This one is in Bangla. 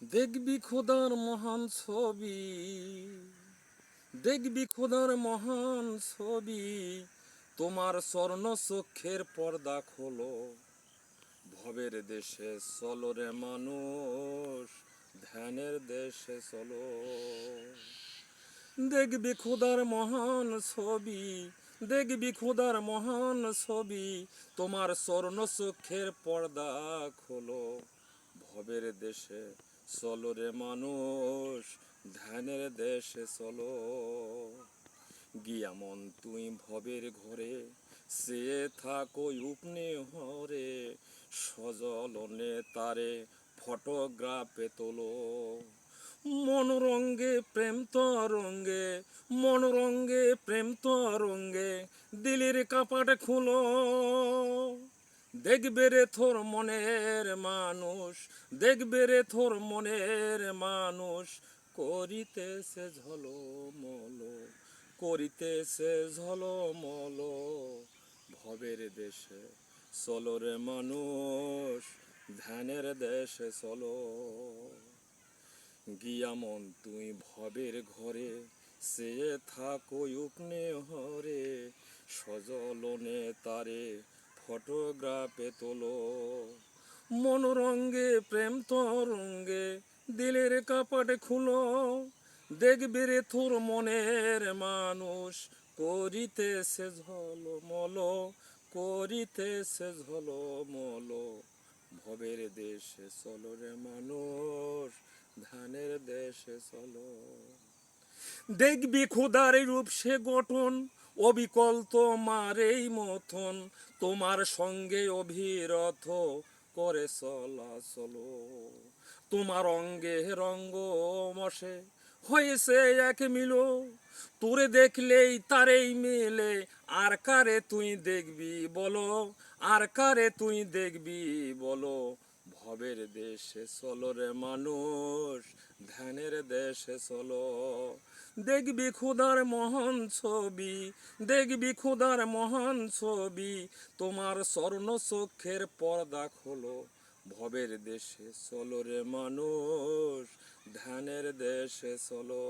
দেখবি খোদার মহান ছবি, দেখবি খোদার মহান ছবি, তোমার স্বর্ণ চক্ষের পর্দা খোলো। ভবের দেশে চলো রে মানুষ, ধ্যানের দেশে চলো। দেখবি খোদার মহান ছবি, দেখবি খোদার মহান ছবি, তোমার স্বর্ণ চক্ষের পর্দা খোলো। ভবের দেশে চলো রে মানুষ, ধ্যানের দেশে চলো। গিয়া মন তুই ভবের ঘরে, চেয়ে থাকো উপনে হরে, সজলনে তারে ফটোগ্রাফে তোলো। মনোরঙ্গে প্রেম তরঙ্গে, মনোরঙ্গে প্রেম তরঙ্গে, দিলের কাপাট খুলো। দেখবে রে তোর মনের মানুষ, দেখবে রে তোর মনের মানুষ, করিতেছে ঝলমল, করিতেছে ঝলমল। ভবের দেশে চলো রে মানুষ, ধ্যানের দেশে চলো। গিয়া মন তুই ভবের ঘরে, চেয়ে থাকো উপনে হরে, সজলনে তারে ফটোগ্রাফে তোলো। মনোরঙ্গে প্রেম তরঙ্গে, দিলের কাপাট খুলো। দেখবে রে তোর মনের মানুষ, করিতেছে ঝলমল, করিতেছে ঝলমল। ভবের দেশে চলো রে মানুষ, ধানের দেশে চলো। দেখবি খোদার রূপ সে গঠন, অবিকল তোমার এই মতন, তোমার সঙ্গে অভিরথ করে চলাচল। তোমার অঙ্গে রঙ্গ মশে হয়েছে এক মিলো, তোরে দেখলেই তারেই মিলে। আর কারে তুই দেখবি বলো, আর কারে তুই দেখবি বলো। ভবের দেশে চলো রে মানুষ, ধ্যানের দেশে চলো। দেখবি খোদার মহান ছবি, দেখবি খোদার মহান ছবি, তোমার স্বর্ণ চক্ষের পর্দা খোলো। ভবের দেশে চলো রে মানুষ, ধ্যানের দেশে চলো।